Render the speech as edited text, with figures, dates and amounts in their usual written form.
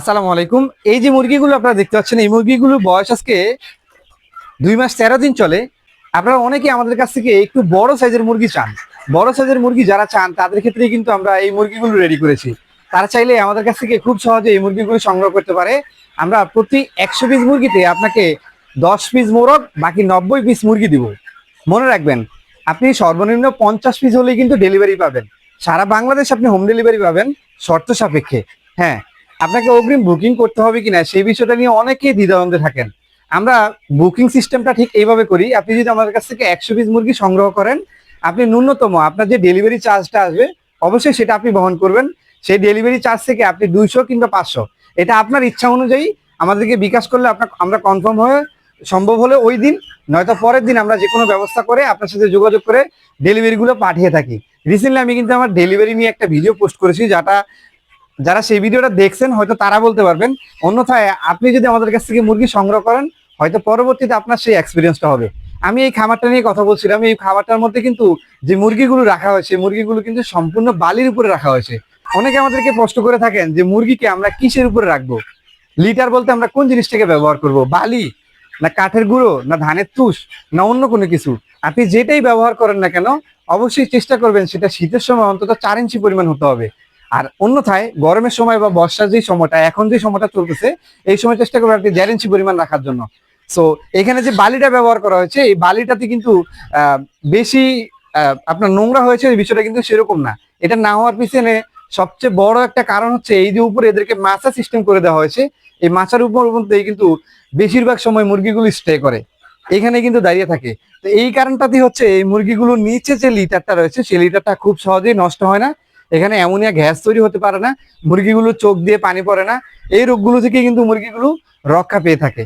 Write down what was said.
আসসালামু আলাইকুম। এই যে মুরগিগুলো আপনারা দেখতে পাচ্ছেন, এই মুরগিগুলোর বয়স আজকে 2 মাস 13 দিন চলে। আপনারা অনেকেই আমাদের কাছ থেকে একটু বড় সাইজের মুরগি চান। বড় সাইজের মুরগি যারা চান তাদের ক্ষেত্রে কিন্তু আমরা এই মুরগিগুলো রেডি করেছি। তারা চাইলে আমাদের কাছ থেকে খুব সহজে এই মুরগিগুলো সংগ্রহ করতে পারে। আমরা প্রতি 100 পিস মুরগিতে আপনাকে 10 পিস মোরগ, বাকি 90 পিস মুরগি দিব। মনে রাখবেন, আপনি সর্বনিম্ন 50 পিস হলেই কিন্তু ডেলিভারি পাবেন। সারা বাংলাদেশ আপনি হোম ডেলিভারি পাবেন শর্ত সাপেক্ষে। হ্যাঁ, আপনাকে অগ্রিম বুকিং করতে হবে কিনা সেই বিষয়টা নিয়ে অনেকেই দ্বিধাদ্বন্দ্বে থাকেন। আমরা বুকিং সিস্টেমটা ঠিক এইভাবে করি, আপনি যদি আমাদের কাছ থেকে 100 পিস মুরগি সংগ্রহ করেন, আপনি ন্যূনতম আপনার যে ডেলিভারি চার্জটা আসবে অবশ্যই সেটা আপনি বহন করবেন। সেই ডেলিভারি চার্জ থেকে আপনি 200 কিংবা 500 এটা আপনার ইচ্ছা অনুযায়ী আমাদেরকে বিকাশ করলে আমরা কনফার্ম হয়ে সম্ভব হলে ওই দিন নয়তো পরের দিন আমরা যে কোনো ব্যবস্থা করে আপনার সাথে যোগাযোগ করে ডেলিভারিগুলো পাঠিয়ে থাকি। রিসেন্টলি আমি কিন্তু আমার ডেলিভারি নিয়ে একটা ভিডিও পোস্ট করেছি, যারা সেই ভিডিওটা দেখছেন হয়তো তারা বলতে পারবেন। অন্যথায় আপনি যদি আমাদের কাছ থেকে মুরগি সংগ্রহ করেন, হয়তো পরবর্তীতে আপনার সেই এক্সপিরিয়েন্সটা হবে। আমি এই খামারটা নিয়ে কথা বলছিলাম। এই খামারটার মধ্যে কিন্তু যে মুরগিগুলো রাখা হয়েছে, মুরগিগুলো কিন্তু সম্পূর্ণ বালির উপরে রাখা হয়েছে। অনেকে আমাদেরকে প্রশ্ন করে থাকেন যে মুরগিকে আমরা কিসের উপরে রাখবো। লিটার বলতে আমরা কোন জিনিসটাকে ব্যবহার করব, বালি না কাঠের গুঁড়ো না ধানের তুষ না অন্য কোনো কিছু। আপনি যেটাই ব্যবহার করেন না কেন, অবশ্যই চেষ্টা করবেন সেটা শীতের সময় অন্তত 4 ইঞ্চি পরিমাণ হতে হবে। আর অন্যথায় গরমের সময় বা বর্ষার যে সময়টা, এখন যে সময়টা চলতেছে, এই সময় চেষ্টা করবেন আপনি 1.5 ইঞ্চি পরিমাণ রাখার জন্য। সো এখানে যে বালিটা ব্যবহার করা হয়েছে, এই বালিটাতে কিন্তু বেশি আপনার নোংরা হয়েছে, এই বিষয়টা কিন্তু সেরকম না। এটা না হওয়ার পিছনে সবচেয়ে বড় একটা কারণ হচ্ছে এই যে উপরে এদেরকে মাচা সিস্টেম করে দেওয়া হয়েছে। এই মাচার উপর মধ্যেই কিন্তু বেশিরভাগ সময় মুরগিগুলো স্টে করে, এখানে কিন্তু দাঁড়িয়ে থাকে। তো এই কারণটাতেই হচ্ছে এই মুরগিগুলোর নিচে যে লিটারটা রয়েছে সেই লিটারটা খুব সহজেই নষ্ট হয় না। এখানে অ্যামোনিয়া গ্যাস তৈরি হতে পারে না, মুরগিগুলো চোখ দিয়ে পানি পড়ে না। এই রোগগুলো থেকে কিন্তু মুরগিগুলো রক্ষা পেয়ে থাকে।